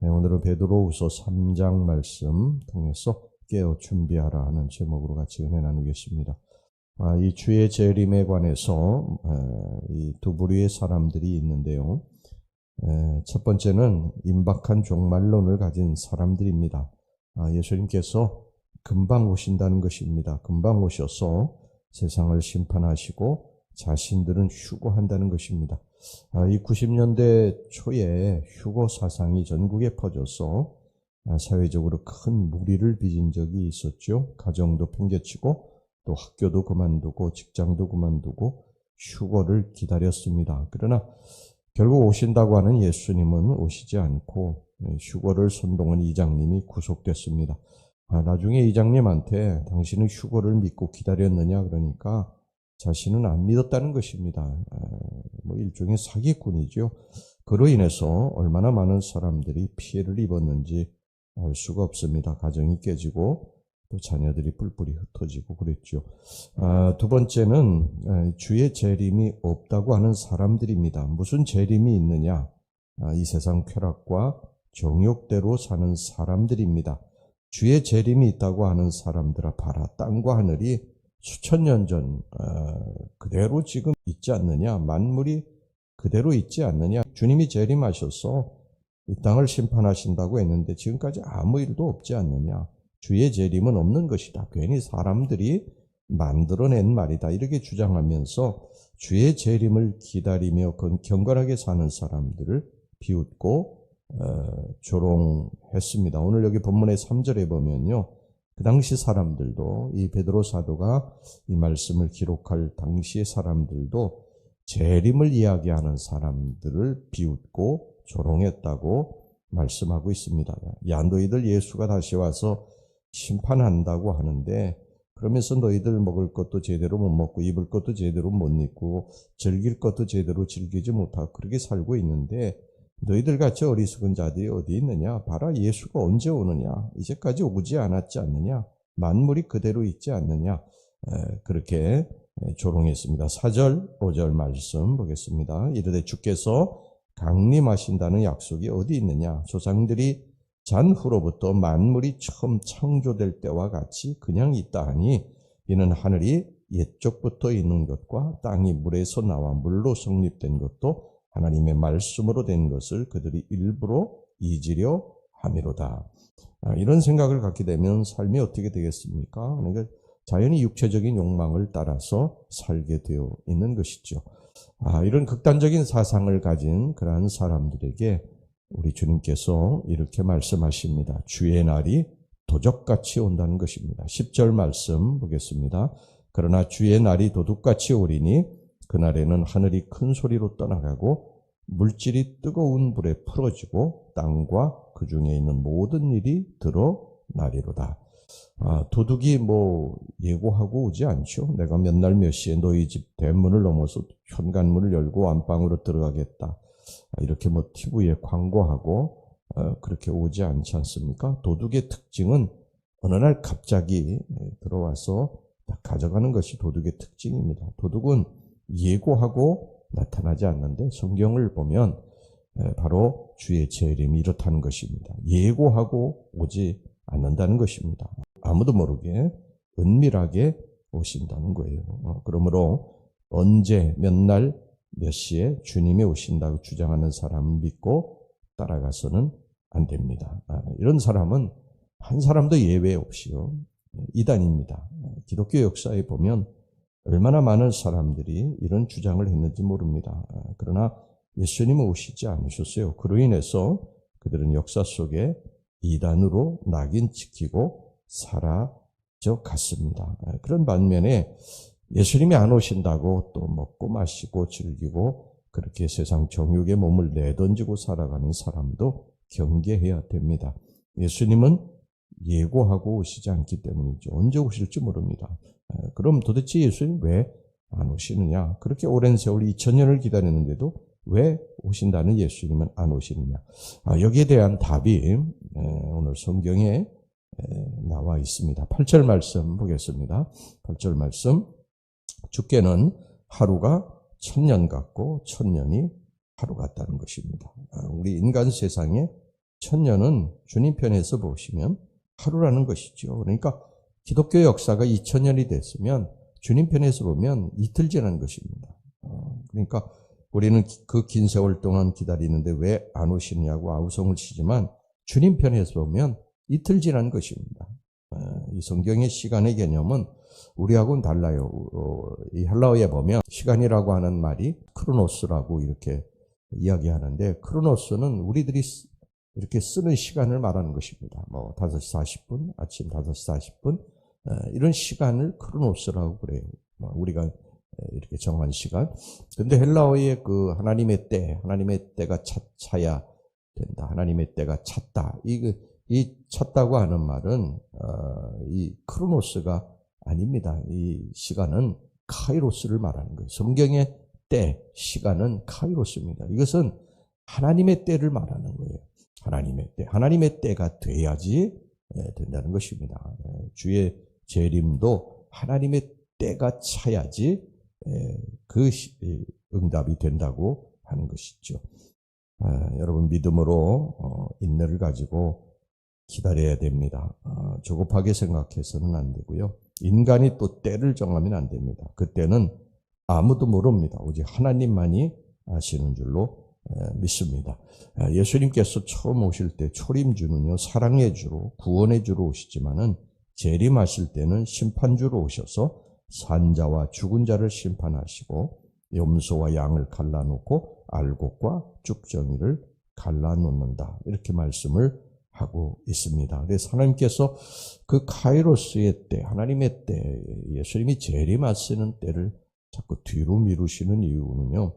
네, 오늘은 베드로후서 3장 말씀 통해서 깨어 준비하라 하는 제목으로 같이 은혜 나누겠습니다. 이 주의 재림에 관해서 이 두 부류의 사람들이 있는데요. 첫 번째는 임박한 종말론을 가진 사람들입니다. 예수님께서 금방 오신다는 것입니다. 금방 오셔서 세상을 심판하시고 자신들은 휴거한다는 것입니다. 이 90년대 초에 휴거 사상이 전국에 퍼져서 사회적으로 큰 무리를 빚은 적이 있었죠. 가정도 팽개치고 또 학교도 그만두고 직장도 그만두고 휴거를 기다렸습니다. 그러나 결국 오신다고 하는 예수님은 오시지 않고 휴거를 선동한 이장님이 구속됐습니다. 나중에 이장님한테 당신은 휴거를 믿고 기다렸느냐 그러니까 자신은 안 믿었다는 것입니다. 일종의 사기꾼이죠. 그로 인해서 얼마나 많은 사람들이 피해를 입었는지 알 수가 없습니다. 가정이 깨지고 또 자녀들이 뿔뿔이 흩어지고 그랬죠. 두 번째는 주의 재림이 없다고 하는 사람들입니다. 무슨 재림이 있느냐? 이 세상 쾌락과 정욕대로 사는 사람들입니다. 주의 재림이 있다고 하는 사람들아 봐라. 땅과 하늘이 수천 년 전 그대로 지금 있지 않느냐? 만물이 그대로 있지 않느냐? 주님이 재림하셔서 이 땅을 심판하신다고 했는데 지금까지 아무 일도 없지 않느냐? 주의 재림은 없는 것이다. 괜히 사람들이 만들어낸 말이다. 이렇게 주장하면서 주의 재림을 기다리며 경건하게 사는 사람들을 비웃고 조롱했습니다. 오늘 여기 본문의 3절에 보면요. 그 당시 사람들도 이 베드로 사도가 이 말씀을 기록할 당시의 사람들도 재림을 이야기하는 사람들을 비웃고 조롱했다고 말씀하고 있습니다. 야, 너희들 예수가 다시 와서 심판한다고 하는데 그러면서 너희들 먹을 것도 제대로 못 먹고 입을 것도 제대로 못 입고 즐길 것도 제대로 즐기지 못하고 그렇게 살고 있는데 너희들 같이 어리석은 자들이 어디 있느냐? 봐라, 예수가 언제 오느냐? 이제까지 오지 않았지 않느냐? 만물이 그대로 있지 않느냐? 그렇게 조롱했습니다. 4절, 5절 말씀 보겠습니다. 이르되 주께서 강림하신다는 약속이 어디 있느냐? 조상들이 잔 후로부터 만물이 처음 창조될 때와 같이 그냥 있다 하니 이는 하늘이 옛적부터 있는 것과 땅이 물에서 나와 물로 성립된 것도 하나님의 말씀으로 된 것을 그들이 일부러 잊으려 함이로다. 이런 생각을 갖게 되면 삶이 어떻게 되겠습니까? 그러니까 자연히 육체적인 욕망을 따라서 살게 되어 있는 것이죠. 이런 극단적인 사상을 가진 그러한 사람들에게 우리 주님께서 이렇게 말씀하십니다. 주의 날이 도적같이 온다는 것입니다. 10절 말씀 보겠습니다. 그러나 주의 날이 도둑같이 오리니 그날에는 하늘이 큰 소리로 떠나가고 물질이 뜨거운 불에 풀어지고 땅과 그 중에 있는 모든 일이 드러나리로다. 도둑이 예고하고 오지 않죠. 내가 몇 날 몇 시에 너희 집 대문을 넘어서 현관문을 열고 안방으로 들어가겠다. 이렇게 TV에 광고하고 그렇게 오지 않지 않습니까? 도둑의 특징은 어느 날 갑자기 들어와서 가져가는 것이 도둑의 특징입니다. 도둑은 예고하고 나타나지 않는데 성경을 보면 바로 주의 재림이 이렇다는 것입니다. 예고하고 오지 않는다는 것입니다. 아무도 모르게 은밀하게 오신다는 거예요. 그러므로 언제 몇 날 몇 시에 주님이 오신다고 주장하는 사람을 믿고 따라가서는 안 됩니다. 이런 사람은 한 사람도 예외 없이요. 이단입니다. 기독교 역사에 보면 얼마나 많은 사람들이 이런 주장을 했는지 모릅니다. 그러나 예수님은 오시지 않으셨어요. 그로 인해서 그들은 역사 속에 이단으로 낙인 찍히고 사라져 갔습니다. 그런 반면에 예수님이 안 오신다고 또 먹고 마시고 즐기고 그렇게 세상 정욕에 몸을 내던지고 살아가는 사람도 경계해야 됩니다. 예수님은 예고하고 오시지 않기 때문이죠. 언제 오실지 모릅니다. 그럼 도대체 예수님 왜 안 오시느냐? 그렇게 오랜 세월 2000년을 기다렸는데도 왜 오신다는 예수님은 안 오시느냐? 여기에 대한 답이 오늘 성경에 나와 있습니다. 8절 말씀 보겠습니다. 8절 말씀. 주께는 하루가 1000년 같고 1000년이 하루 같다는 것입니다. 우리 인간 세상에 천년은 주님 편에서 보시면 하루라는 것이죠. 그러니까 기독교 역사가 2000년이 됐으면 주님 편에서 보면 이틀 지난 것입니다. 그러니까 우리는 그 긴 세월 동안 기다리는데 왜 안 오시느냐고 아우성을 치지만 주님 편에서 보면 이틀 지난 것입니다. 이 성경의 시간의 개념은 우리하고는 달라요. 이 헬라어에 보면 시간이라고 하는 말이 크로노스라고 이렇게 이야기하는데, 크로노스는 우리들이 이렇게 쓰는 시간을 말하는 것입니다. 뭐 5시 40분, 아침 5시 40분 이런 시간을 크로노스라고 그래요. 우리가 이렇게 정한 시간. 근데 헬라어의 그 하나님의 때가 차야 된다. 하나님의 때가 찼다. 이 찼다고 하는 말은 이 크로노스가 아닙니다. 이 시간은 카이로스를 말하는 거예요. 성경의 때, 시간은 카이로스입니다. 이것은 하나님의 때를 말하는 거예요. 하나님의 때가 돼야지 된다는 것입니다. 주의 재림도 하나님의 때가 차야지 그 응답이 된다고 하는 것이죠. 여러분 믿음으로 인내를 가지고 기다려야 됩니다. 조급하게 생각해서는 안 되고요. 인간이 또 때를 정하면 안 됩니다. 그때는 아무도 모릅니다. 오직 하나님만이 아시는 줄로 믿습니다. 예수님께서 처음 오실 때 초림주는요, 사랑의 주로, 구원의 주로 오시지만은 재림하실 때는 심판주로 오셔서 산자와 죽은 자를 심판하시고 염소와 양을 갈라놓고 알곡과 쭉정이를 갈라놓는다. 이렇게 말씀을 하고 있습니다. 그래서 하나님께서 그 카이로스의 때, 하나님의 때, 예수님이 재림하시는 때를 자꾸 뒤로 미루시는 이유는요,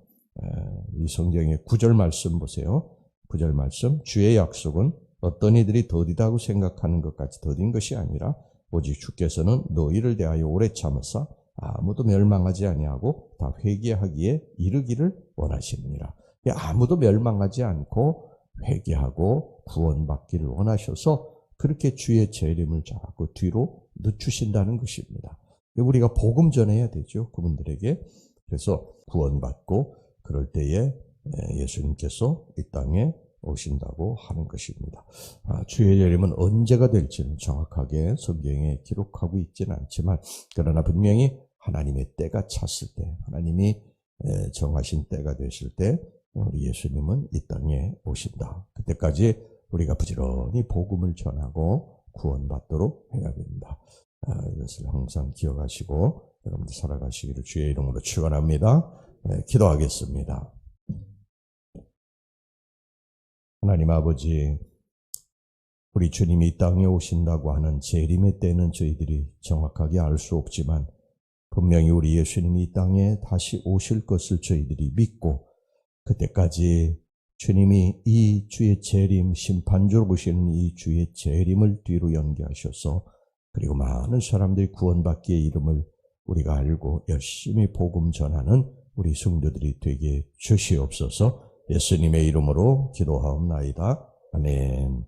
이 성경의 9절 말씀 보세요. 9절 말씀, 주의 약속은 어떤 이들이 더디다고 생각하는 것 같이 더딘 것이 아니라 오직 주께서는 너희를 대하여 오래 참으사 아무도 멸망하지 아니하고 다 회개하기에 이르기를 원하시느니라. 아무도 멸망하지 않고 회개하고 구원받기를 원하셔서 그렇게 주의 재림을 자꾸 뒤로 늦추신다는 것입니다. 우리가 복음 전해야 되죠, 그분들에게. 그래서 구원받고 그럴 때에 예수님께서 이 땅에 오신다고 하는 것입니다. 주의 재림은 언제가 될지는 정확하게 성경에 기록하고 있지는 않지만, 그러나 분명히 하나님의 때가 찼을 때, 하나님이 정하신 때가 되실 때 우리 예수님은 이 땅에 오신다. 그때까지 우리가 부지런히 복음을 전하고 구원받도록 해야 됩니다. 이것을 항상 기억하시고 여러분들 살아가시기를 주의 이름으로 축원합니다. 기도하겠습니다. 하나님 아버지, 우리 주님이 이 땅에 오신다고 하는 재림의 때는 저희들이 정확하게 알 수 없지만 분명히 우리 예수님이 이 땅에 다시 오실 것을 저희들이 믿고, 그때까지 주님이 이 주의 재림, 심판주로 보시는 이 주의 재림을 뒤로 연기하셔서 그리고 많은 사람들이 구원받기의 이름을 우리가 알고 열심히 복음 전하는 우리 성도들이 되게 주시옵소서. 예수님의 이름으로 기도하옵나이다. 아멘.